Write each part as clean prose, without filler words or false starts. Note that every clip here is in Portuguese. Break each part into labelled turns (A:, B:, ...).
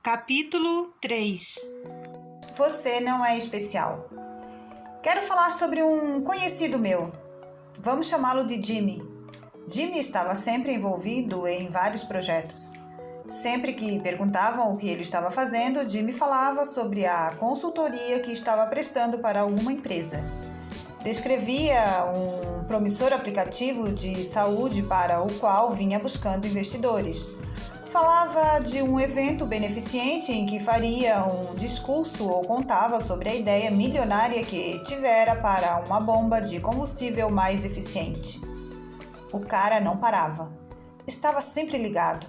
A: Capítulo 3.
B: Você não é especial. Quero falar sobre um conhecido meu. Vamos chamá-lo de Jimmy. Jimmy estava sempre envolvido em vários projetos. Sempre que perguntavam o que ele estava fazendo, Jimmy falava sobre a consultoria que estava prestando para alguma empresa. Descrevia um promissor aplicativo de saúde para o qual vinha buscando investidores. Falava de um evento beneficente em que faria um discurso ou contava sobre a ideia milionária que tivera para uma bomba de combustível mais eficiente. O cara não parava. Estava sempre ligado.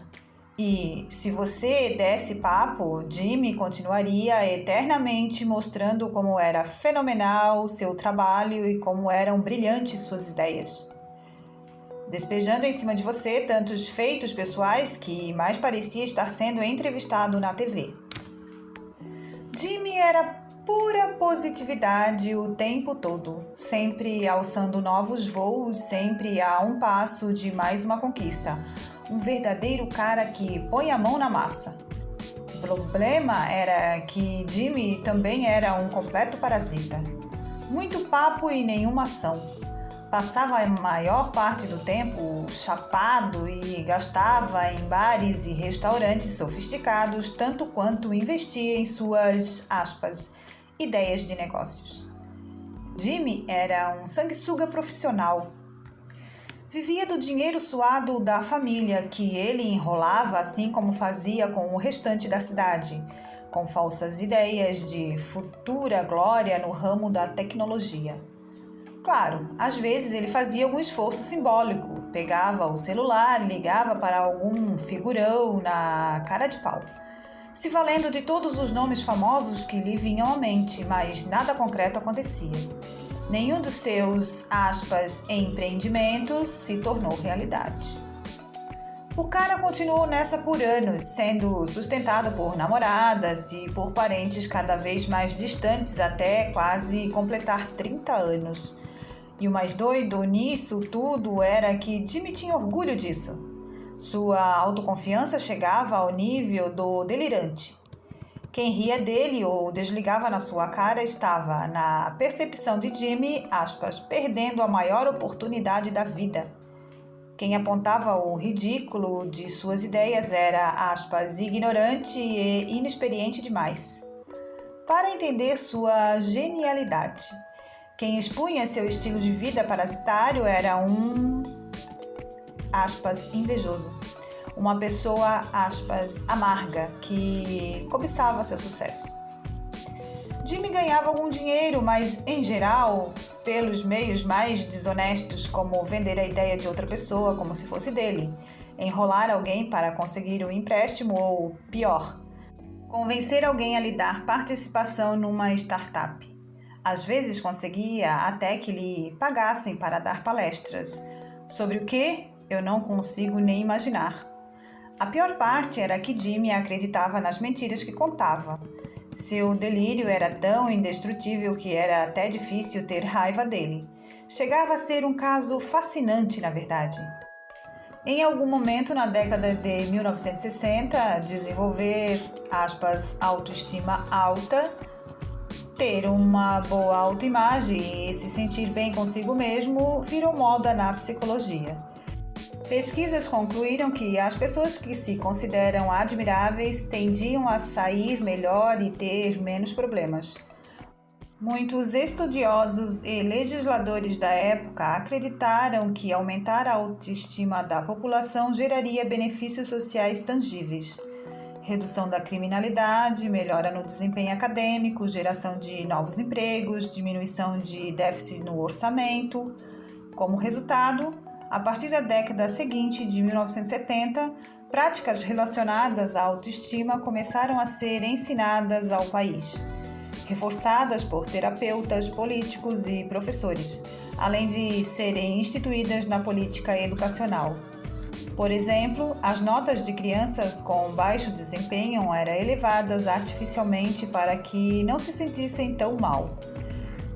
B: E, se você desse papo, Jimmy continuaria eternamente mostrando como era fenomenal o seu trabalho e como eram brilhantes suas ideias. Despejando em cima de você tantos feitos pessoais que mais parecia estar sendo entrevistado na TV. Jimmy era pura positividade o tempo todo, sempre alçando novos voos, sempre a um passo de mais uma conquista. Um verdadeiro cara que põe a mão na massa. O problema era que Jimmy também era um completo parasita. Muito papo e nenhuma ação. Passava a maior parte do tempo chapado e gastava em bares e restaurantes sofisticados tanto quanto investia em suas, aspas, ideias de negócios. Jimmy era um sanguessuga profissional. Vivia do dinheiro suado da família que ele enrolava assim como fazia com o restante da cidade, com falsas ideias de futura glória no ramo da tecnologia. Claro, às vezes ele fazia algum esforço simbólico, pegava o celular, ligava para algum figurão na cara de pau, se valendo de todos os nomes famosos que lhe vinham à mente, mas nada concreto acontecia. Nenhum dos seus, aspas, empreendimentos se tornou realidade. O cara continuou nessa por anos, sendo sustentado por namoradas e por parentes cada vez mais distantes até quase completar 30 anos. E o mais doido nisso tudo era que Jimmy tinha orgulho disso. Sua autoconfiança chegava ao nível do delirante. Quem ria dele ou desligava na sua cara estava, na percepção de Jimmy, aspas, perdendo a maior oportunidade da vida. Quem apontava o ridículo de suas ideias era, aspas, ignorante e inexperiente demais para entender sua genialidade. Quem expunha seu estilo de vida parasitário era um, aspas, invejoso. Uma pessoa, aspas, amarga, que cobiçava seu sucesso. Jimmy ganhava algum dinheiro, mas, em geral, pelos meios mais desonestos, como vender a ideia de outra pessoa como se fosse dele, enrolar alguém para conseguir um empréstimo ou, pior, convencer alguém a lhe dar participação numa startup. Às vezes conseguia até que lhe pagassem para dar palestras. Sobre o que? Eu não consigo nem imaginar. A pior parte era que Jimmy acreditava nas mentiras que contava. Seu delírio era tão indestrutível que era até difícil ter raiva dele. Chegava a ser um caso fascinante, na verdade. Em algum momento na década de 1960, desenvolver, aspas, autoestima alta, ter uma boa autoimagem e se sentir bem consigo mesmo virou moda na psicologia. Pesquisas concluíram que as pessoas que se consideram admiráveis tendiam a sair melhor e ter menos problemas. Muitos estudiosos e legisladores da época acreditaram que aumentar a autoestima da população geraria benefícios sociais tangíveis. Redução da criminalidade, melhora no desempenho acadêmico, geração de novos empregos, diminuição de déficit no orçamento. Como resultado, a partir da década seguinte de 1970, práticas relacionadas à autoestima começaram a ser ensinadas ao país, reforçadas por terapeutas, políticos e professores, além de serem instituídas na política educacional. Por exemplo, as notas de crianças com baixo desempenho eram elevadas artificialmente para que não se sentissem tão mal.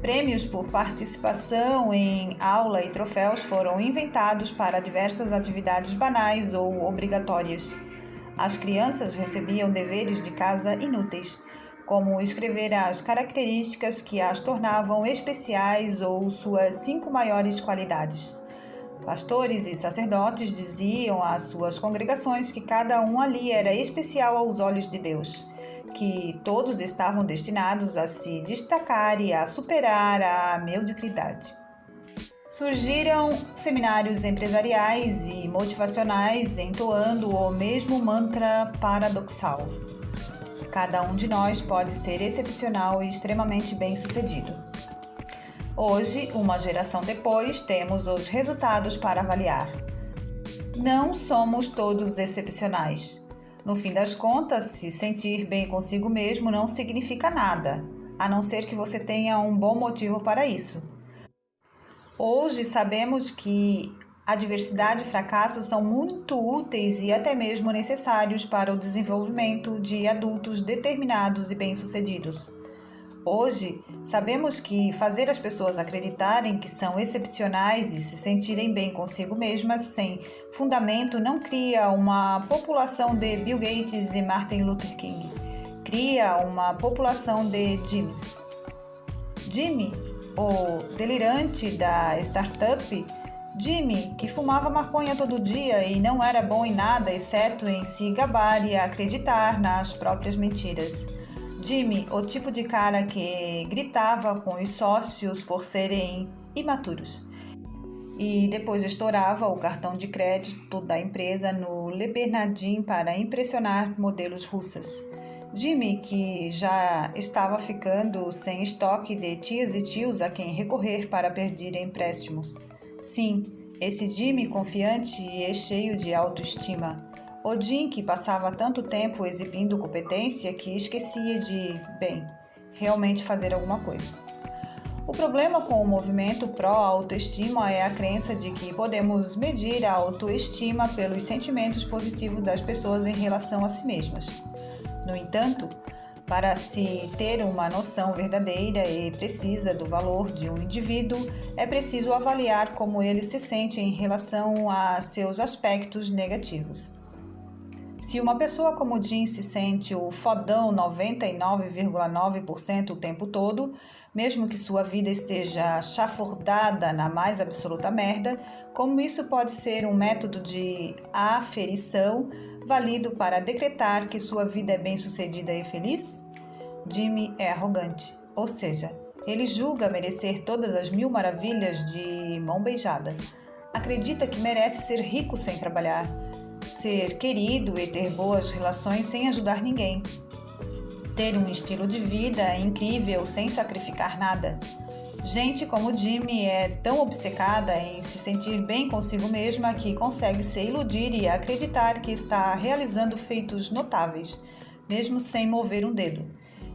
B: Prêmios por participação em aula e troféus foram inventados para diversas atividades banais ou obrigatórias. As crianças recebiam deveres de casa inúteis, como escrever as características que as tornavam especiais ou suas 5 maiores qualidades. Pastores e sacerdotes diziam às suas congregações que cada um ali era especial aos olhos de Deus, que todos estavam destinados a se destacar e a superar a mediocridade. Surgiram seminários empresariais e motivacionais entoando o mesmo mantra paradoxal. Cada um de nós pode ser excepcional e extremamente bem-sucedido. Hoje, uma geração depois, temos os resultados para avaliar. Não somos todos excepcionais. No fim das contas, se sentir bem consigo mesmo não significa nada, a não ser que você tenha um bom motivo para isso. Hoje sabemos que a diversidade e fracassos são muito úteis e até mesmo necessários para o desenvolvimento de adultos determinados e bem-sucedidos. Hoje, sabemos que fazer as pessoas acreditarem que são excepcionais e se sentirem bem consigo mesmas sem fundamento não cria uma população de Bill Gates e Martin Luther King. Cria uma população de Jimmys. Jimmy, o delirante da startup, Jimmy, que fumava maconha todo dia e não era bom em nada exceto em se gabar e acreditar nas próprias mentiras. Jimmy, o tipo de cara que gritava com os sócios por serem imaturos e depois estourava o cartão de crédito da empresa no Le Bernardin para impressionar modelos russas. Jimmy, que já estava ficando sem estoque de tias e tios a quem recorrer para pedir empréstimos. Sim, esse Jimmy confiante e cheio de autoestima. O Jim que passava tanto tempo exibindo competência que esquecia de, realmente fazer alguma coisa. O problema com o movimento pró-autoestima é a crença de que podemos medir a autoestima pelos sentimentos positivos das pessoas em relação a si mesmas. No entanto, para se ter uma noção verdadeira e precisa do valor de um indivíduo, é preciso avaliar como ele se sente em relação a seus aspectos negativos. Se uma pessoa como Jim se sente o fodão 99,9% o tempo todo, mesmo que sua vida esteja chafurdada na mais absoluta merda, como isso pode ser um método de aferição válido para decretar que sua vida é bem-sucedida e feliz? Jimmy é arrogante, ou seja, ele julga merecer todas as 1000 maravilhas de mão beijada. Acredita que merece ser rico sem trabalhar, ser querido e ter boas relações sem ajudar ninguém. Ter um estilo de vida incrível sem sacrificar nada. Gente como Jimmy é tão obcecada em se sentir bem consigo mesma que consegue se iludir e acreditar que está realizando feitos notáveis, mesmo sem mover um dedo.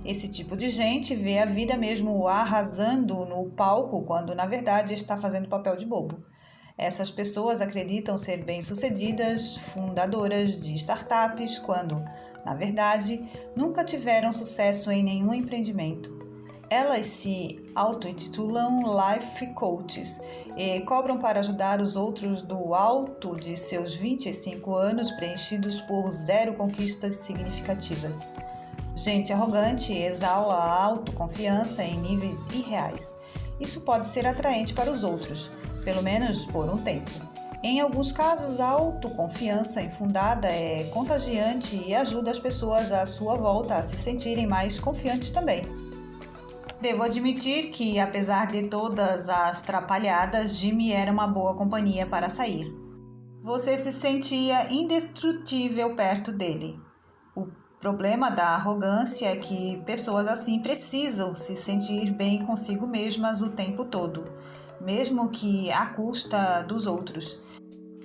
B: Esse tipo de gente vê a vida mesmo arrasando no palco quando na verdade está fazendo papel de bobo. Essas pessoas acreditam ser bem-sucedidas, fundadoras de startups, quando, na verdade, nunca tiveram sucesso em nenhum empreendimento. Elas se auto-intitulam Life Coaches e cobram para ajudar os outros do alto de seus 25 anos preenchidos por 0 conquistas significativas. Gente arrogante exala a autoconfiança em níveis irreais. Isso pode ser atraente para os outros, pelo menos por um tempo. Em alguns casos, a autoconfiança infundada é contagiante e ajuda as pessoas à sua volta a se sentirem mais confiantes também. Devo admitir que, apesar de todas as trapalhadas, Jimmy era uma boa companhia para sair. Você se sentia indestrutível perto dele. O problema da arrogância é que pessoas assim precisam se sentir bem consigo mesmas o tempo todo, mesmo que à custa dos outros.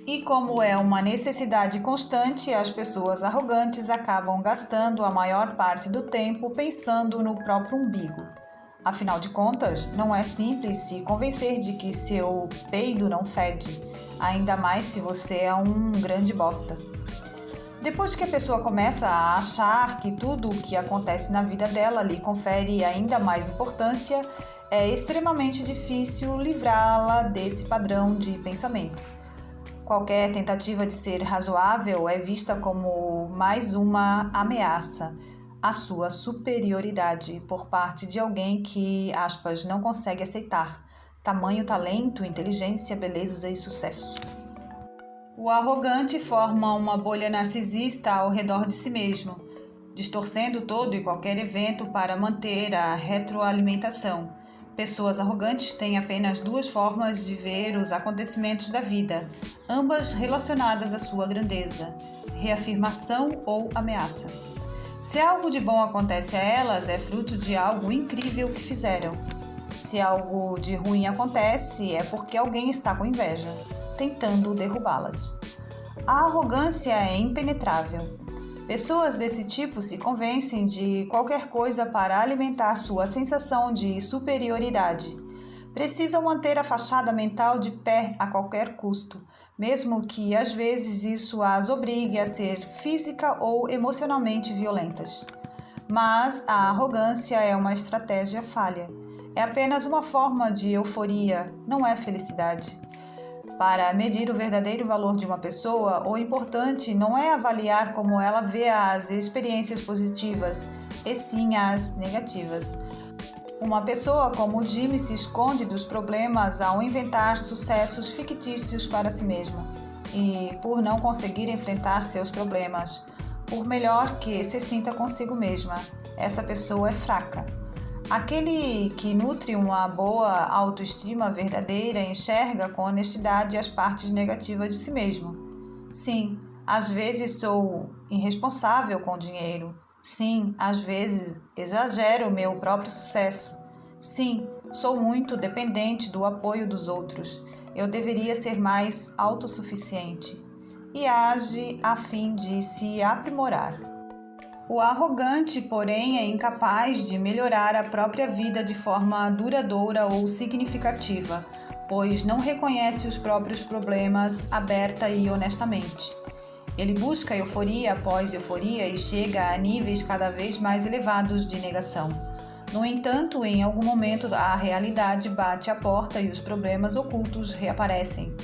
B: E como é uma necessidade constante, as pessoas arrogantes acabam gastando a maior parte do tempo pensando no próprio umbigo. Afinal de contas, não é simples se convencer de que seu peido não fede, ainda mais se você é um grande bosta. Depois que a pessoa começa a achar que tudo o que acontece na vida dela lhe confere ainda mais importância, é extremamente difícil livrá-la desse padrão de pensamento. Qualquer tentativa de ser razoável é vista como mais uma ameaça à sua superioridade por parte de alguém que, aspas, não consegue aceitar tamanho talento, inteligência, beleza e sucesso. O arrogante forma uma bolha narcisista ao redor de si mesmo, distorcendo todo e qualquer evento para manter a retroalimentação. Pessoas arrogantes têm apenas duas formas de ver os acontecimentos da vida, ambas relacionadas à sua grandeza: reafirmação ou ameaça. Se algo de bom acontece a elas, é fruto de algo incrível que fizeram. Se algo de ruim acontece, é porque alguém está com inveja, tentando derrubá-las. A arrogância é impenetrável. Pessoas desse tipo se convencem de qualquer coisa para alimentar sua sensação de superioridade. Precisam manter a fachada mental de pé a qualquer custo, mesmo que às vezes isso as obrigue a ser física ou emocionalmente violentas. Mas a arrogância é uma estratégia falha. É apenas uma forma de euforia, não é felicidade. Para medir o verdadeiro valor de uma pessoa, o importante não é avaliar como ela vê as experiências positivas, e sim as negativas. Uma pessoa como Jimmy se esconde dos problemas ao inventar sucessos fictícios para si mesma. E, por não conseguir enfrentar seus problemas, por melhor que se sinta consigo mesma, essa pessoa é fraca. Aquele que nutre uma boa autoestima verdadeira enxerga com honestidade as partes negativas de si mesmo. Sim, às vezes sou irresponsável com o dinheiro. Sim, às vezes exagero o meu próprio sucesso. Sim, sou muito dependente do apoio dos outros. Eu deveria ser mais autossuficiente. E age a fim de se aprimorar. O arrogante, porém, é incapaz de melhorar a própria vida de forma duradoura ou significativa, pois não reconhece os próprios problemas aberta e honestamente. Ele busca euforia após euforia e chega a níveis cada vez mais elevados de negação. No entanto, em algum momento a realidade bate à porta e os problemas ocultos reaparecem.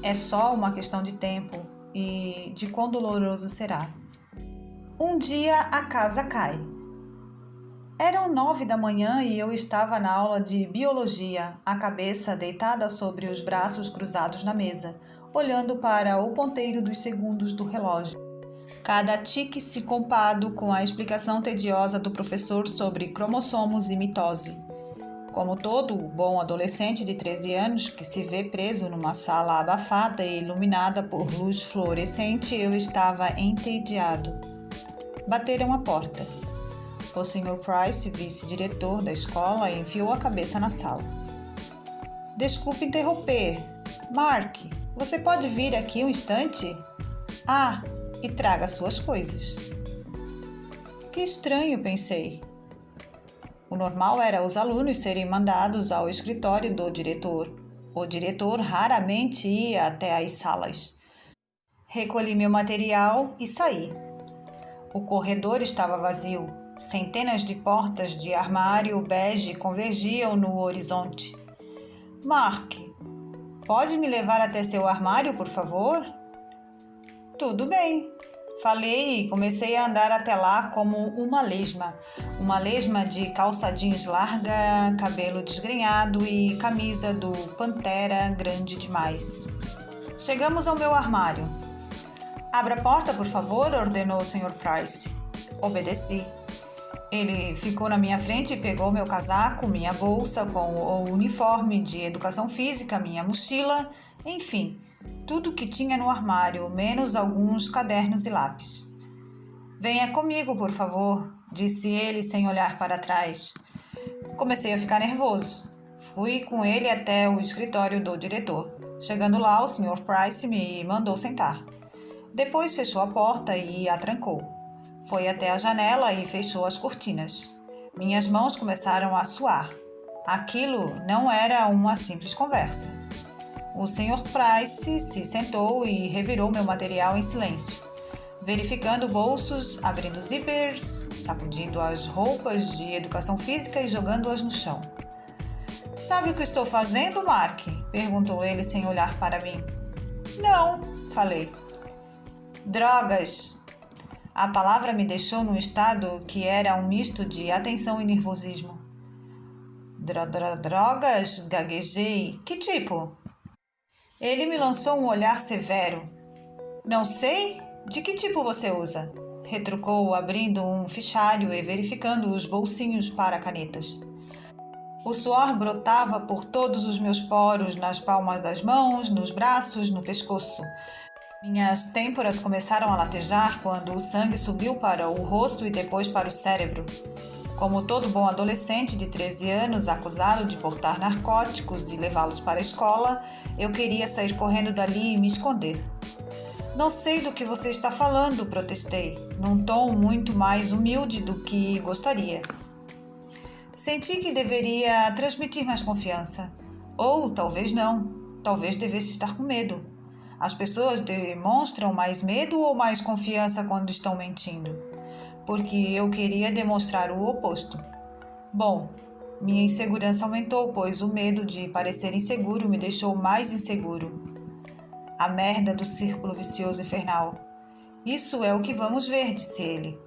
B: É só uma questão de tempo e de quão doloroso será. Um dia a casa cai. Eram 9 da manhã e eu estava na aula de biologia, a cabeça deitada sobre os braços cruzados na mesa, olhando para o ponteiro dos segundos do relógio. Cada tique se compado com a explicação tediosa do professor sobre cromossomos e mitose. Como todo bom adolescente de 13 anos que se vê preso numa sala abafada e iluminada por luz fluorescente, eu estava entediado. Bateram a porta. O Sr. Price, vice-diretor da escola, enfiou a cabeça na sala. Desculpe interromper. Mark, você pode vir aqui um instante? Ah, e traga suas coisas. Que estranho, pensei. O normal era os alunos serem mandados ao escritório do diretor. O diretor raramente ia até as salas. Recolhi meu material e saí. O corredor estava vazio. Centenas de portas de armário bege convergiam no horizonte. Mark, pode me levar até seu armário, por favor? Tudo bem. Falei e comecei a andar até lá como uma lesma de calça jeans larga, cabelo desgrenhado e camisa do Pantera grande demais. Chegamos ao meu armário. Abra a porta, por favor, ordenou o Sr. Price. Obedeci. Ele ficou na minha frente e pegou meu casaco, minha bolsa com o uniforme de educação física, minha mochila, enfim, tudo que tinha no armário, menos alguns cadernos e lápis. Venha comigo, por favor, disse ele sem olhar para trás. Comecei a ficar nervoso. Fui com ele até o escritório do diretor. Chegando lá, o Sr. Price me mandou sentar. Depois fechou a porta e a trancou. Foi até a janela e fechou as cortinas. Minhas mãos começaram a suar. Aquilo não era uma simples conversa. O Sr. Price se sentou e revirou meu material em silêncio, verificando bolsos, abrindo zíperes, sacudindo as roupas de educação física e jogando-as no chão. Sabe o que estou fazendo, Mark? Perguntou ele sem olhar para mim. Não, falei. Drogas! A palavra me deixou num estado que era um misto de atenção e nervosismo. Drogas? Gaguejei. Que tipo? Ele me lançou um olhar severo. Não sei. De que tipo você usa? Retrucou, abrindo um fichário e verificando os bolsinhos para canetas. O suor brotava por todos os meus poros, nas palmas das mãos, nos braços, no pescoço. Minhas têmporas começaram a latejar quando o sangue subiu para o rosto e depois para o cérebro. Como todo bom adolescente de 13 anos acusado de portar narcóticos e levá-los para a escola, eu queria sair correndo dali e me esconder. Não sei do que você está falando, protestei, num tom muito mais humilde do que gostaria. Senti que deveria transmitir mais confiança. Ou talvez não. Talvez devesse estar com medo. As pessoas demonstram mais medo ou mais confiança quando estão mentindo? Porque eu queria demonstrar o oposto. Bom, minha insegurança aumentou, pois o medo de parecer inseguro me deixou mais inseguro. A merda do círculo vicioso infernal. Isso é o que vamos ver, disse ele.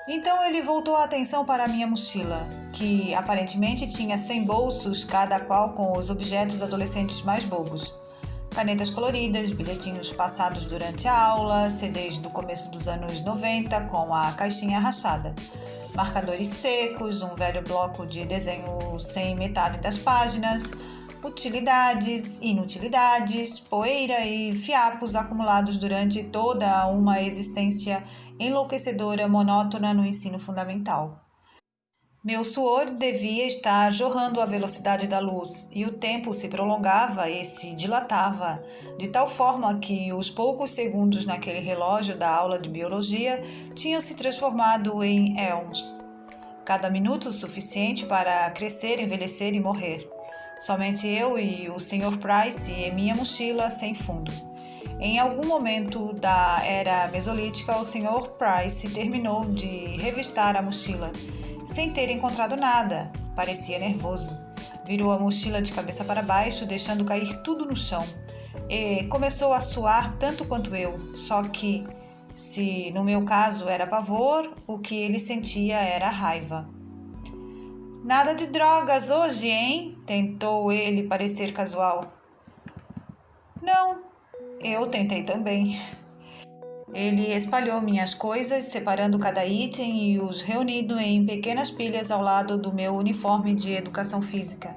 B: Então ele voltou a atenção para a minha mochila, que aparentemente tinha 100 bolsos, cada qual com os objetos adolescentes mais bobos. Canetas coloridas, bilhetinhos passados durante a aula, CDs do começo dos anos 90 com a caixinha rachada, marcadores secos, um velho bloco de desenho sem metade das páginas, utilidades, inutilidades, poeira e fiapos acumulados durante toda uma existência enlouquecedora monótona no ensino fundamental. Meu suor devia estar jorrando à velocidade da luz, e o tempo se prolongava e se dilatava, de tal forma que os poucos segundos naquele relógio da aula de biologia tinham se transformado em éons. Cada minuto suficiente para crescer, envelhecer e morrer. Somente eu e o Sr. Price e minha mochila sem fundo. Em algum momento da era mesolítica, o Sr. Price terminou de revistar a mochila, sem ter encontrado nada. Parecia nervoso. Virou a mochila de cabeça para baixo, deixando cair tudo no chão. E começou a suar tanto quanto eu, só que, se no meu caso era pavor, o que ele sentia era raiva. Nada de drogas hoje, hein? Tentou ele parecer casual. Não, eu tentei também. Ele espalhou minhas coisas, separando cada item e os reunindo em pequenas pilhas ao lado do meu uniforme de educação física.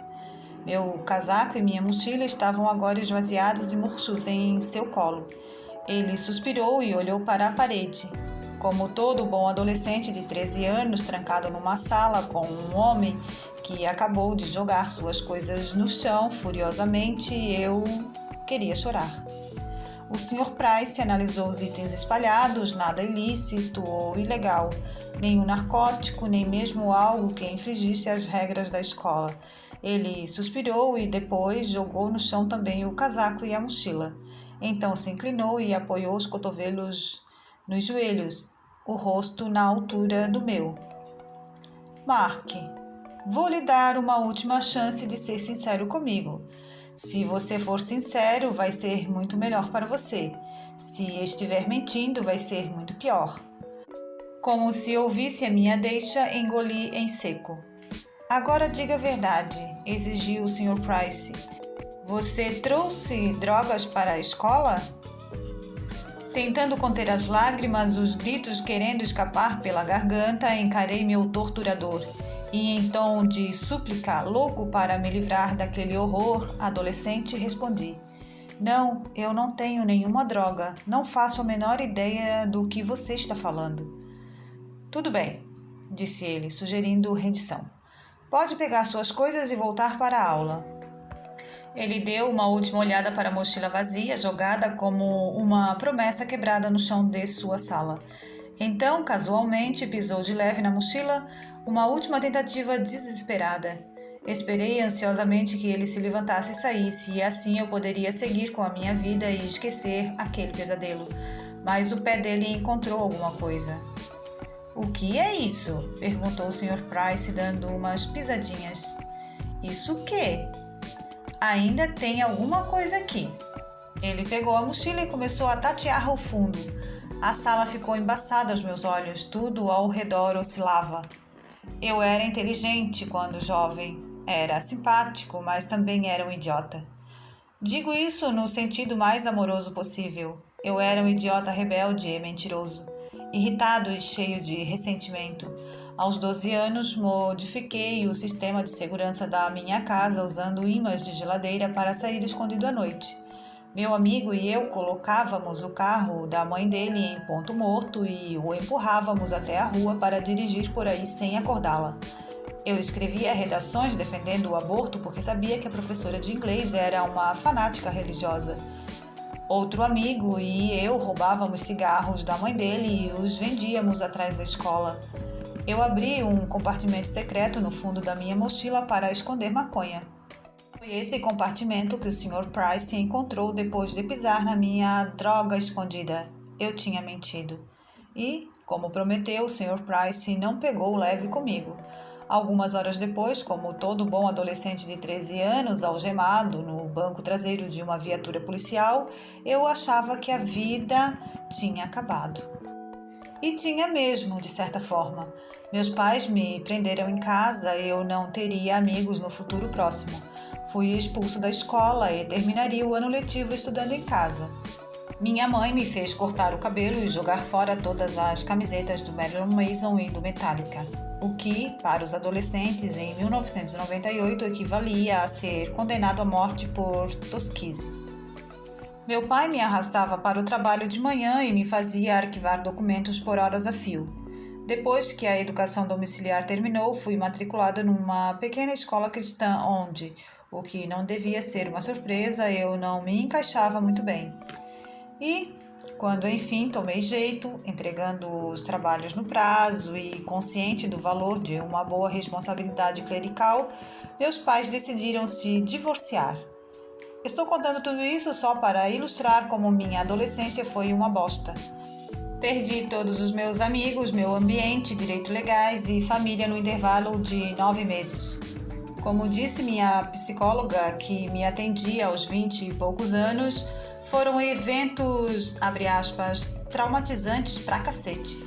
B: Meu casaco e minha mochila estavam agora esvaziados e murchos em seu colo. Ele suspirou e olhou para a parede. Como todo bom adolescente de 13 anos trancado numa sala com um homem que acabou de jogar suas coisas no chão furiosamente, eu queria chorar. O Sr. Price analisou os itens espalhados, nada ilícito ou ilegal, nenhum narcótico, nem mesmo algo que infringisse as regras da escola. Ele suspirou e depois jogou no chão também o casaco e a mochila. Então se inclinou e apoiou os cotovelos nos joelhos, o rosto na altura do meu. Mark, vou lhe dar uma última chance de ser sincero comigo. Se você for sincero, vai ser muito melhor para você. Se estiver mentindo, vai ser muito pior. Como se ouvisse a minha deixa, engoli em seco. Agora diga a verdade, exigiu o Sr. Price. Você trouxe drogas para a escola? Tentando conter as lágrimas, os gritos querendo escapar pela garganta, encarei meu torturador. E em tom de súplica, louco para me livrar daquele horror adolescente, respondi: Não, eu não tenho nenhuma droga. Não faço a menor ideia do que você está falando. Tudo bem, disse ele, sugerindo rendição. Pode pegar suas coisas e voltar para a aula. Ele deu uma última olhada para a mochila vazia, jogada como uma promessa quebrada no chão de sua sala. Então, casualmente, pisou de leve na mochila, uma última tentativa desesperada. Esperei ansiosamente que ele se levantasse e saísse, e assim eu poderia seguir com a minha vida e esquecer aquele pesadelo. Mas o pé dele encontrou alguma coisa. O que é isso? Perguntou o Sr. Price, dando umas pisadinhas. Isso o quê? Ainda tem alguma coisa aqui. Ele pegou a mochila e começou a tatear ao fundo. A sala ficou embaçada aos meus olhos, tudo ao redor oscilava. Eu era inteligente quando jovem, era simpático, mas também era um idiota. Digo isso no sentido mais amoroso possível. Eu era um idiota rebelde e mentiroso, irritado e cheio de ressentimento. Aos 12 anos, modifiquei o sistema de segurança da minha casa usando ímãs de geladeira para sair escondido à noite. Meu amigo e eu colocávamos o carro da mãe dele em ponto morto e o empurrávamos até a rua para dirigir por aí sem acordá-la. Eu escrevia redações defendendo o aborto porque sabia que a professora de inglês era uma fanática religiosa. Outro amigo e eu roubávamos cigarros da mãe dele e os vendíamos atrás da escola. Eu abri um compartimento secreto no fundo da minha mochila para esconder maconha. Foi esse compartimento que o Sr. Price encontrou depois de pisar na minha droga escondida. Eu tinha mentido. E, como prometeu, o Sr. Price não pegou leve comigo. Algumas horas depois, como todo bom adolescente de 13 anos, algemado no banco traseiro de uma viatura policial, eu achava que a vida tinha acabado. E tinha mesmo, de certa forma. Meus pais me prenderam em casa e eu não teria amigos no futuro próximo. Fui expulso da escola e terminaria o ano letivo estudando em casa. Minha mãe me fez cortar o cabelo e jogar fora todas as camisetas do Marilyn Manson e do Metallica, o que, para os adolescentes em 1998, equivalia a ser condenado à morte por tosquice. Meu pai me arrastava para o trabalho de manhã e me fazia arquivar documentos por horas a fio. Depois que a educação domiciliar terminou, fui matriculada numa pequena escola cristã onde, o que não devia ser uma surpresa, eu não me encaixava muito bem. E, quando enfim tomei jeito, entregando os trabalhos no prazo e consciente do valor de uma boa responsabilidade clerical, meus pais decidiram se divorciar. Estou contando tudo isso só para ilustrar como minha adolescência foi uma bosta. Perdi todos os meus amigos, meu ambiente, direitos legais e família no intervalo de 9 meses. Como disse minha psicóloga, que me atendia aos 20 e poucos anos, foram eventos, abre aspas, traumatizantes pra cacete.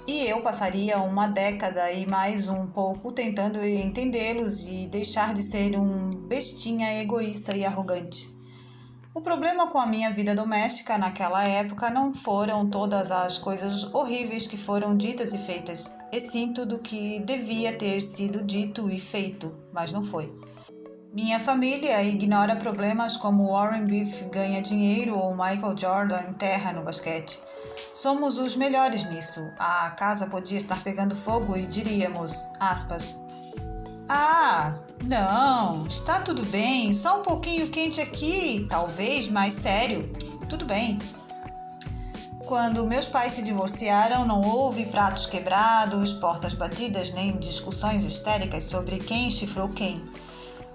B: E eu passaria uma década e mais um pouco tentando entendê-los e deixar de ser um bestinha egoísta e arrogante. O problema com a minha vida doméstica naquela época não foram todas as coisas horríveis que foram ditas e feitas, e sim tudo que devia ter sido dito e feito, mas não foi. Minha família ignora problemas como Warren Buffett ganha dinheiro ou Michael Jordan enterra no basquete. Somos os melhores nisso. A casa podia estar pegando fogo e diríamos, aspas, "Ah, não, está tudo bem, só um pouquinho quente aqui, talvez mais sério, tudo bem." Quando meus pais se divorciaram, não houve pratos quebrados, portas batidas, nem discussões histéricas sobre quem chifrou quem.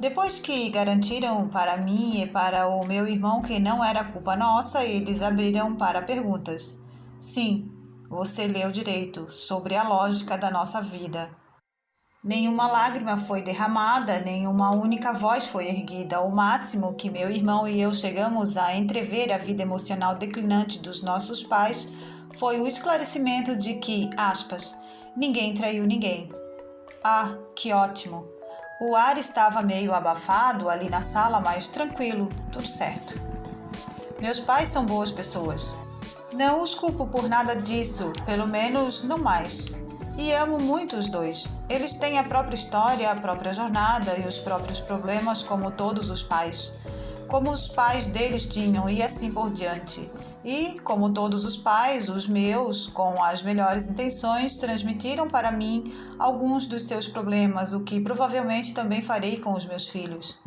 B: Depois que garantiram para mim e para o meu irmão que não era culpa nossa, eles abriram para perguntas. Sim, você leu direito, sobre a lógica da nossa vida. Nenhuma lágrima foi derramada, nenhuma única voz foi erguida. O máximo que meu irmão e eu chegamos a entrever a vida emocional declinante dos nossos pais foi o esclarecimento de que, aspas, ninguém traiu ninguém. Ah, que ótimo! O ar estava meio abafado ali na sala, mas tranquilo, tudo certo. Meus pais são boas pessoas. Não os culpo por nada disso, pelo menos não mais. E amo muito os dois. Eles têm a própria história, a própria jornada e os próprios problemas como todos os pais. Como os pais deles tinham e assim por diante. E, como todos os pais, os meus, com as melhores intenções, transmitiram para mim alguns dos seus problemas, o que provavelmente também farei com os meus filhos.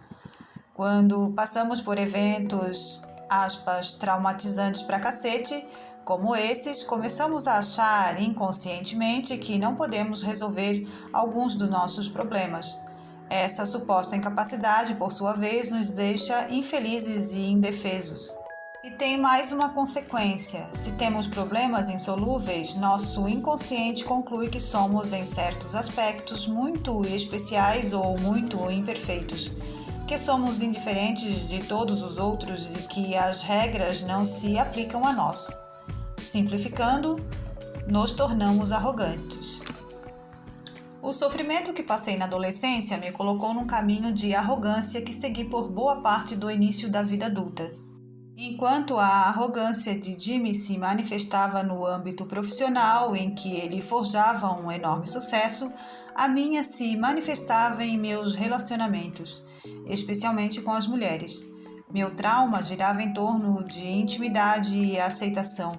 B: Quando passamos por eventos, aspas, traumatizantes pra cacete, como esses, começamos a achar inconscientemente que não podemos resolver alguns dos nossos problemas. Essa suposta incapacidade, por sua vez, nos deixa infelizes e indefesos. E tem mais uma consequência. Se temos problemas insolúveis, nosso inconsciente conclui que somos, em certos aspectos, muito especiais ou muito imperfeitos, que somos indiferentes de todos os outros e que as regras não se aplicam a nós. Simplificando, nos tornamos arrogantes. O sofrimento que passei na adolescência me colocou num caminho de arrogância que segui por boa parte do início da vida adulta. Enquanto a arrogância de Jimmy se manifestava no âmbito profissional, em que ele forjava um enorme sucesso, a minha se manifestava em meus relacionamentos, especialmente com as mulheres. Meu trauma girava em torno de intimidade e aceitação.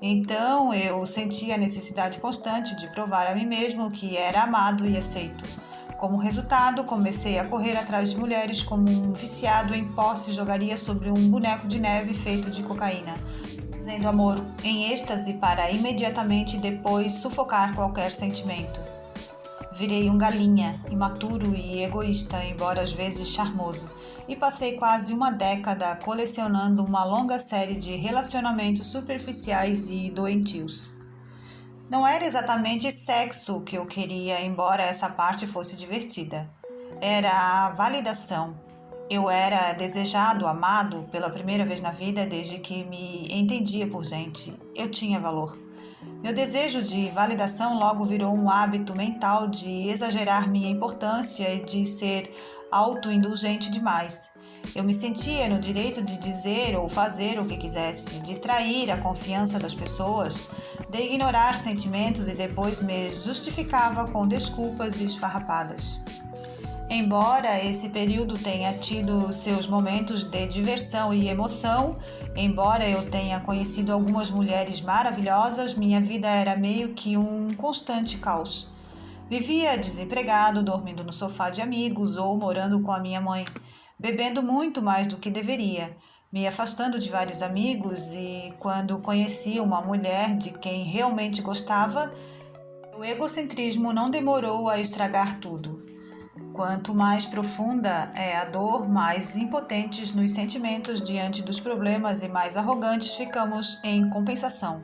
B: Então eu sentia a necessidade constante de provar a mim mesmo que era amado e aceito. Como resultado, comecei a correr atrás de mulheres como um viciado em posse jogaria sobre um boneco de neve feito de cocaína, fazendo amor em êxtase para imediatamente depois sufocar qualquer sentimento. Virei um galinha, imaturo e egoísta, embora às vezes charmoso, e passei quase uma década colecionando uma longa série de relacionamentos superficiais e doentios. Não era exatamente sexo que eu queria, embora essa parte fosse divertida. Era a validação. Eu era desejado, amado pela primeira vez na vida desde que me entendia por gente. Eu tinha valor. Meu desejo de validação logo virou um hábito mental de exagerar minha importância e de ser autoindulgente demais. Eu me sentia no direito de dizer ou fazer o que quisesse, de trair a confiança das pessoas, de ignorar sentimentos e depois me justificava com desculpas esfarrapadas. Embora esse período tenha tido seus momentos de diversão e emoção, embora eu tenha conhecido algumas mulheres maravilhosas, minha vida era meio que um constante caos. Vivia desempregado, dormindo no sofá de amigos ou morando com a minha mãe, bebendo muito mais do que deveria, me afastando de vários amigos e, quando conheci uma mulher de quem realmente gostava, o egocentrismo não demorou a estragar tudo. Quanto mais profunda é a dor, mais impotentes nos sentimentos diante dos problemas e mais arrogantes ficamos em compensação.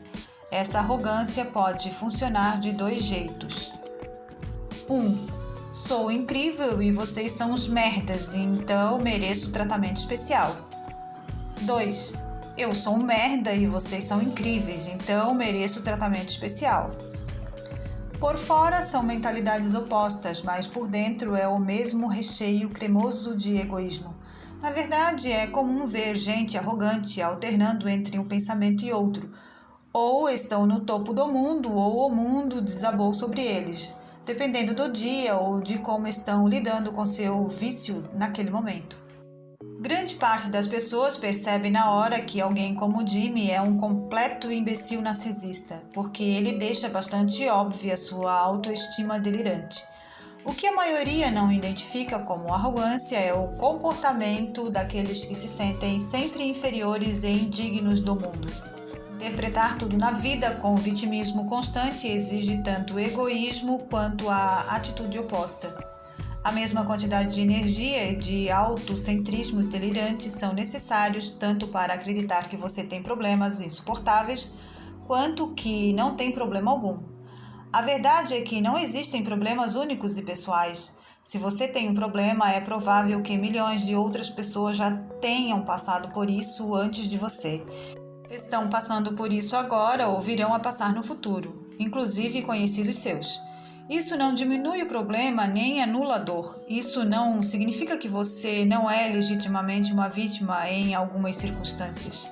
B: Essa arrogância pode funcionar de dois jeitos. 1. Sou incrível e vocês são uns merdas, então mereço tratamento especial. 2. Eu sou um merda e vocês são incríveis, então mereço tratamento especial. Por fora são mentalidades opostas, mas por dentro é o mesmo recheio cremoso de egoísmo. Na verdade, é comum ver gente arrogante alternando entre um pensamento e outro. Ou estão no topo do mundo, ou o mundo desabou sobre eles, dependendo do dia ou de como estão lidando com seu vício naquele momento. Grande parte das pessoas percebe na hora que alguém como Jimmy é um completo imbecil narcisista, porque ele deixa bastante óbvia sua autoestima delirante. O que a maioria não identifica como arrogância é o comportamento daqueles que se sentem sempre inferiores e indignos do mundo. Interpretar tudo na vida com vitimismo constante exige tanto egoísmo quanto a atitude oposta. A mesma quantidade de energia e de autocentrismo delirante são necessários tanto para acreditar que você tem problemas insuportáveis, quanto que não tem problema algum. A verdade é que não existem problemas únicos e pessoais. Se você tem um problema, é provável que milhões de outras pessoas já tenham passado por isso antes de você. Estão passando por isso agora ou virão a passar no futuro, inclusive conhecidos seus. Isso não diminui o problema nem anula a dor. Isso não significa que você não é legitimamente uma vítima em algumas circunstâncias.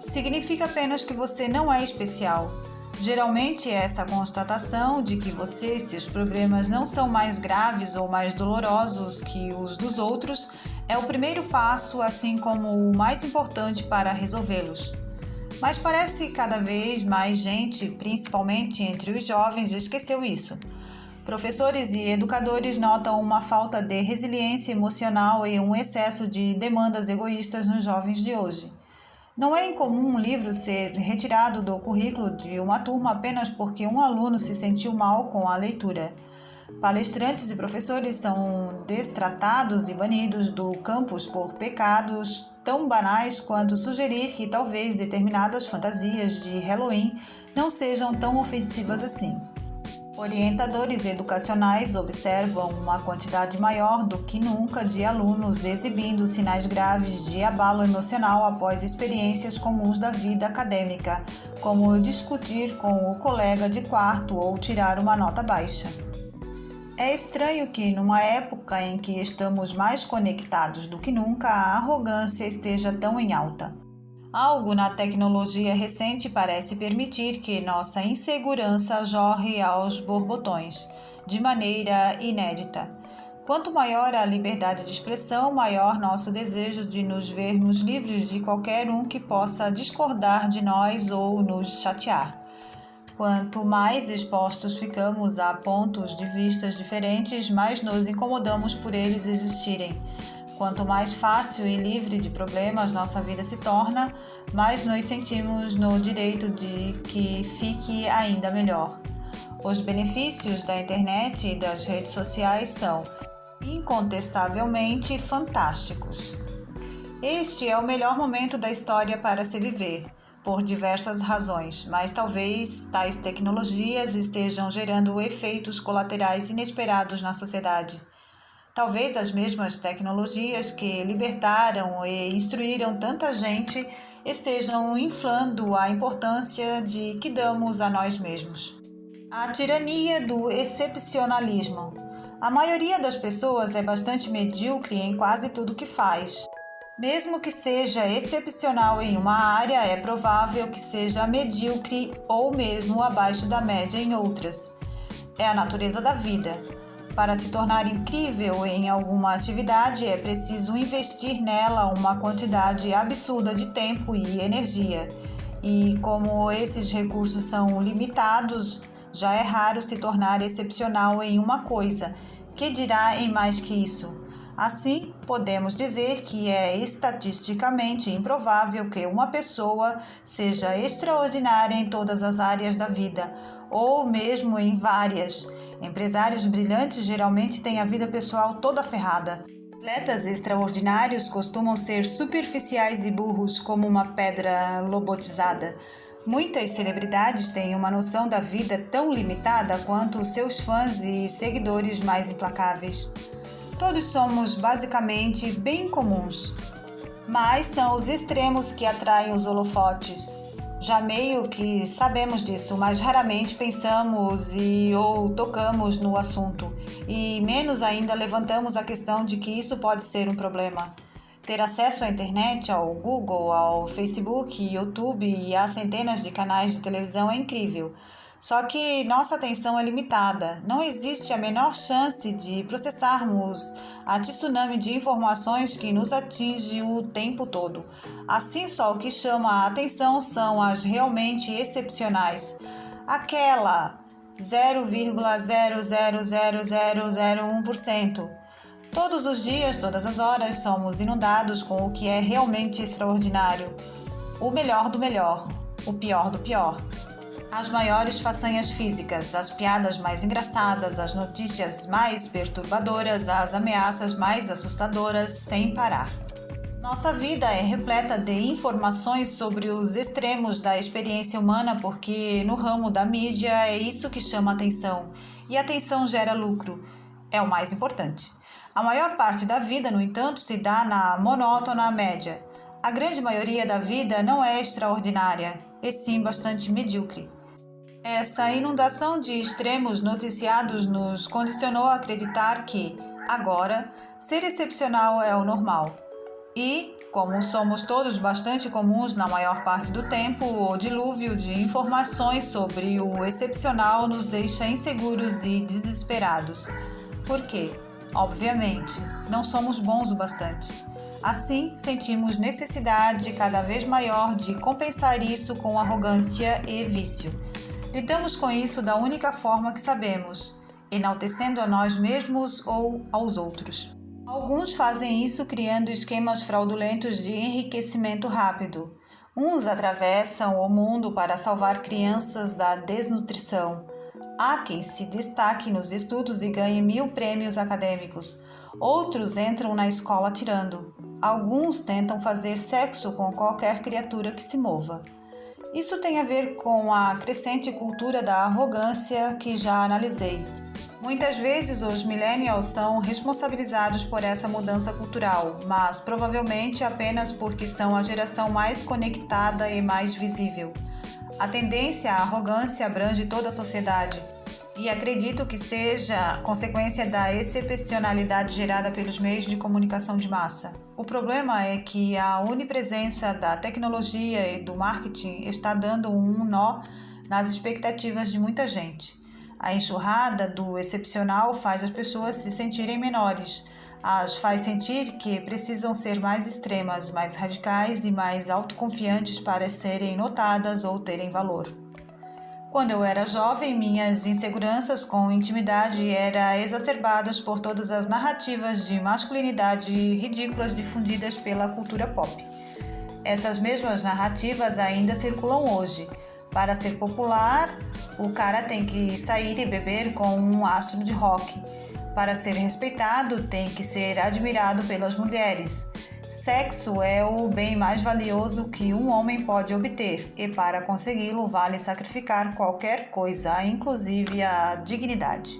B: Significa apenas que você não é especial. Geralmente, essa constatação de que você e seus problemas não são mais graves ou mais dolorosos que os dos outros é o primeiro passo, assim como o mais importante para resolvê-los. Mas parece que cada vez mais gente, principalmente entre os jovens, esqueceu isso. Professores e educadores notam uma falta de resiliência emocional e um excesso de demandas egoístas nos jovens de hoje. Não é incomum um livro ser retirado do currículo de uma turma apenas porque um aluno se sentiu mal com a leitura. Palestrantes e professores são destratados e banidos do campus por pecados tão banais quanto sugerir que talvez determinadas fantasias de Halloween não sejam tão ofensivas assim. Orientadores educacionais observam uma quantidade maior do que nunca de alunos exibindo sinais graves de abalo emocional após experiências comuns da vida acadêmica, como discutir com o colega de quarto ou tirar uma nota baixa. É estranho que, numa época em que estamos mais conectados do que nunca, a arrogância esteja tão em alta. Algo na tecnologia recente parece permitir que nossa insegurança jorre aos borbotões, de maneira inédita. Quanto maior a liberdade de expressão, maior nosso desejo de nos vermos livres de qualquer um que possa discordar de nós ou nos chatear. Quanto mais expostos ficamos a pontos de vistas diferentes, mais nos incomodamos por eles existirem. Quanto mais fácil e livre de problemas nossa vida se torna, mais nos sentimos no direito de que fique ainda melhor. Os benefícios da internet e das redes sociais são, incontestavelmente, fantásticos. Este é o melhor momento da história para se viver, por diversas razões, mas talvez tais tecnologias estejam gerando efeitos colaterais inesperados na sociedade. Talvez as mesmas tecnologias que libertaram e instruíram tanta gente estejam inflando a importância de que damos a nós mesmos. A tirania do excepcionalismo. A maioria das pessoas é bastante medíocre em quase tudo que faz. Mesmo que seja excepcional em uma área, é provável que seja medíocre ou mesmo abaixo da média em outras. É a natureza da vida. Para se tornar incrível em alguma atividade, é preciso investir nela uma quantidade absurda de tempo e energia. E como esses recursos são limitados, já é raro se tornar excepcional em uma coisa, que dirá em mais que isso. Assim, podemos dizer que é estatisticamente improvável que uma pessoa seja extraordinária em todas as áreas da vida, ou mesmo em várias. Empresários brilhantes geralmente têm a vida pessoal toda ferrada. Atletas extraordinários costumam ser superficiais e burros como uma pedra lobotizada. Muitas celebridades têm uma noção da vida tão limitada quanto seus fãs e seguidores mais implacáveis. Todos somos basicamente bem comuns, mas são os extremos que atraem os holofotes. Já meio que sabemos disso, mas raramente pensamos ou tocamos no assunto, e menos ainda levantamos a questão de que isso pode ser um problema. Ter acesso à internet, ao Google, ao Facebook, YouTube e a centenas de canais de televisão é incrível. Só que nossa atenção é limitada. Não existe a menor chance de processarmos a tsunami de informações que nos atinge o tempo todo. Assim, só o que chama a atenção são as realmente excepcionais. Aquela 0,00001%. Todos os dias, todas as horas, somos inundados com o que é realmente extraordinário. O melhor do melhor, o pior do pior. As maiores façanhas físicas, as piadas mais engraçadas, as notícias mais perturbadoras, as ameaças mais assustadoras, sem parar. Nossa vida é repleta de informações sobre os extremos da experiência humana porque no ramo da mídia é isso que chama atenção. E atenção gera lucro. É o mais importante. A maior parte da vida, no entanto, se dá na monótona média. A grande maioria da vida não é extraordinária, e sim bastante medíocre. Essa inundação de extremos noticiados nos condicionou a acreditar que, agora, ser excepcional é o normal. E, como somos todos bastante comuns na maior parte do tempo, o dilúvio de informações sobre o excepcional nos deixa inseguros e desesperados. Por quê? Obviamente, não somos bons o bastante. Assim, sentimos necessidade cada vez maior de compensar isso com arrogância e vício. Lidamos com isso da única forma que sabemos, enaltecendo a nós mesmos ou aos outros. Alguns fazem isso criando esquemas fraudulentos de enriquecimento rápido. Uns atravessam o mundo para salvar crianças da desnutrição. Há quem se destaque nos estudos e ganhe 1000 prêmios acadêmicos. Outros entram na escola atirando. Alguns tentam fazer sexo com qualquer criatura que se mova. Isso tem a ver com a crescente cultura da arrogância que já analisei. Muitas vezes os millennials são responsabilizados por essa mudança cultural, mas provavelmente apenas porque são a geração mais conectada e mais visível. A tendência à arrogância abrange toda a sociedade e acredito que seja consequência da excepcionalidade gerada pelos meios de comunicação de massa. O problema é que a onipresença da tecnologia e do marketing está dando um nó nas expectativas de muita gente. A enxurrada do excepcional faz as pessoas se sentirem menores, as faz sentir que precisam ser mais extremas, mais radicais e mais autoconfiantes para serem notadas ou terem valor. Quando eu era jovem, minhas inseguranças com intimidade eram exacerbadas por todas as narrativas de masculinidade ridículas difundidas pela cultura pop. Essas mesmas narrativas ainda circulam hoje. Para ser popular, o cara tem que sair e beber com um astro de rock. Para ser respeitado, tem que ser admirado pelas mulheres. Sexo é o bem mais valioso que um homem pode obter, e para consegui-lo vale sacrificar qualquer coisa, inclusive a dignidade.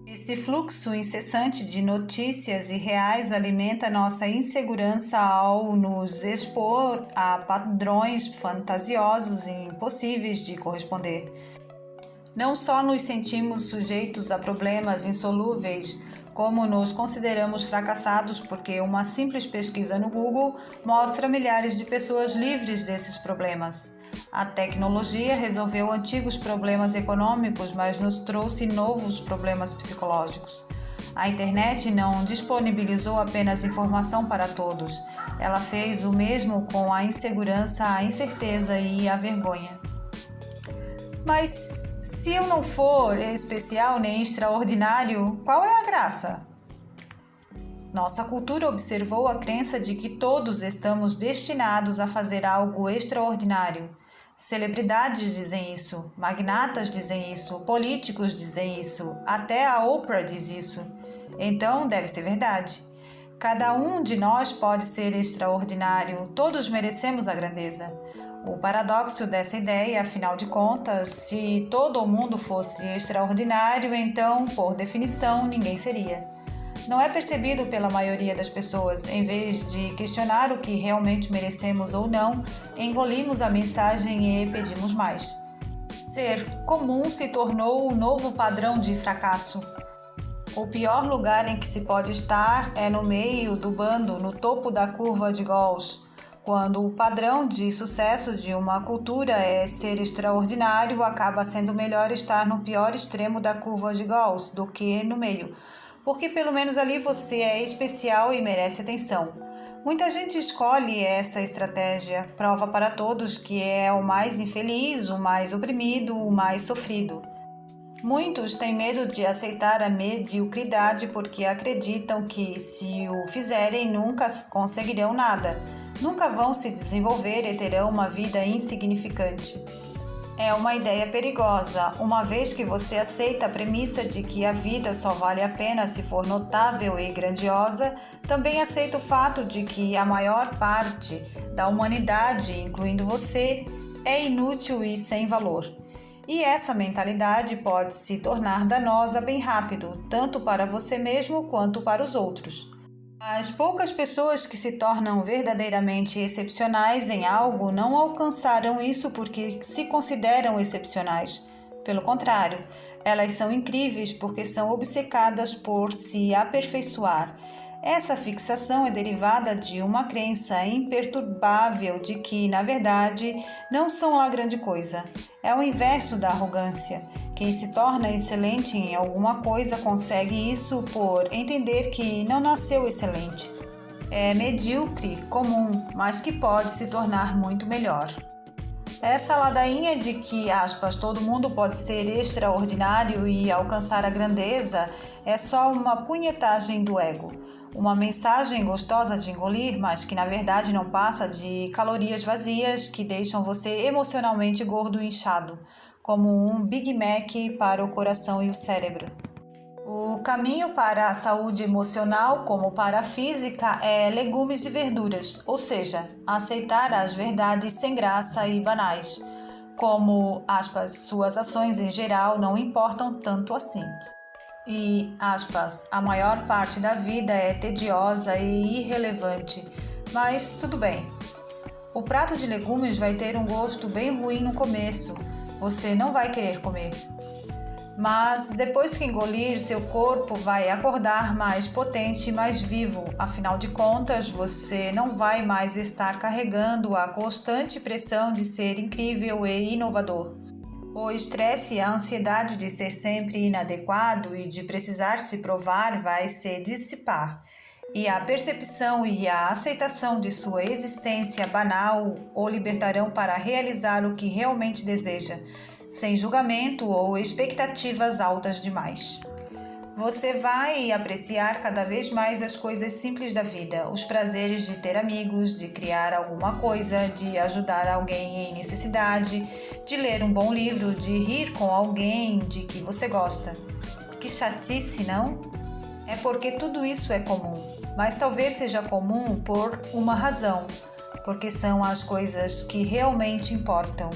B: Esse fluxo incessante de notícias irreais alimenta nossa insegurança ao nos expor a padrões fantasiosos e impossíveis de corresponder. Não só nos sentimos sujeitos a problemas insolúveis, como nos consideramos fracassados porque uma simples pesquisa no Google mostra milhares de pessoas livres desses problemas. A tecnologia resolveu antigos problemas econômicos, mas nos trouxe novos problemas psicológicos. A internet não disponibilizou apenas informação para todos, ela fez o mesmo com a insegurança, a incerteza e a vergonha. Mas se eu não for especial nem extraordinário, qual é a graça? Nossa cultura observou a crença de que todos estamos destinados a fazer algo extraordinário. Celebridades dizem isso, magnatas dizem isso, políticos dizem isso, até a Oprah diz isso. Então deve ser verdade. Cada um de nós pode ser extraordinário, todos merecemos a grandeza. O paradoxo dessa ideia, afinal de contas, se todo o mundo fosse extraordinário, então, por definição, ninguém seria. Não é percebido pela maioria das pessoas. Em vez de questionar o que realmente merecemos ou não, engolimos a mensagem e pedimos mais. Ser comum se tornou o novo padrão de fracasso. O pior lugar em que se pode estar é no meio do bando, no topo da curva de Gauss. Quando o padrão de sucesso de uma cultura é ser extraordinário, acaba sendo melhor estar no pior extremo da curva de Gauss do que no meio, porque pelo menos ali você é especial e merece atenção. Muita gente escolhe essa estratégia, prova para todos que é o mais infeliz, o mais oprimido, o mais sofrido. Muitos têm medo de aceitar a mediocridade porque acreditam que, se o fizerem, nunca conseguirão nada, nunca vão se desenvolver e terão uma vida insignificante. É uma ideia perigosa, uma vez que você aceita a premissa de que a vida só vale a pena se for notável e grandiosa, também aceita o fato de que a maior parte da humanidade, incluindo você, é inútil e sem valor. E essa mentalidade pode se tornar danosa bem rápido, tanto para você mesmo quanto para os outros. As poucas pessoas que se tornam verdadeiramente excepcionais em algo não alcançaram isso porque se consideram excepcionais. Pelo contrário, elas são incríveis porque são obcecadas por se aperfeiçoar. Essa fixação é derivada de uma crença imperturbável de que, na verdade, não são lá grande coisa. É o inverso da arrogância. Quem se torna excelente em alguma coisa consegue isso por entender que não nasceu excelente. É medíocre, comum, mas que pode se tornar muito melhor. Essa ladainha de que, aspas, todo mundo pode ser extraordinário e alcançar a grandeza é só uma punhetagem do ego. Uma mensagem gostosa de engolir, mas que na verdade não passa de calorias vazias que deixam você emocionalmente gordo e inchado, como um Big Mac para o coração e o cérebro. O caminho para a saúde emocional, como para a física, é legumes e verduras, ou seja, aceitar as verdades sem graça e banais. como, aspas, suas ações em geral não importam tanto assim. E, aspas, a maior parte da vida é tediosa e irrelevante, mas tudo bem. O prato de legumes vai ter um gosto bem ruim no começo, você não vai querer comer. Mas depois que engolir, seu corpo vai acordar mais potente e mais vivo. Afinal de contas, você não vai mais estar carregando a constante pressão de ser incrível e inovador. O estresse e a ansiedade de ser sempre inadequado e de precisar se provar vai se dissipar. E a percepção e a aceitação de sua existência banal o libertarão para realizar o que realmente deseja, sem julgamento ou expectativas altas demais. Você vai apreciar cada vez mais as coisas simples da vida, os prazeres de ter amigos, de criar alguma coisa, de ajudar alguém em necessidade, de ler um bom livro, de rir com alguém de que você gosta. Que chatice, não? É porque tudo isso é comum, mas talvez seja comum por uma razão, porque são as coisas que realmente importam.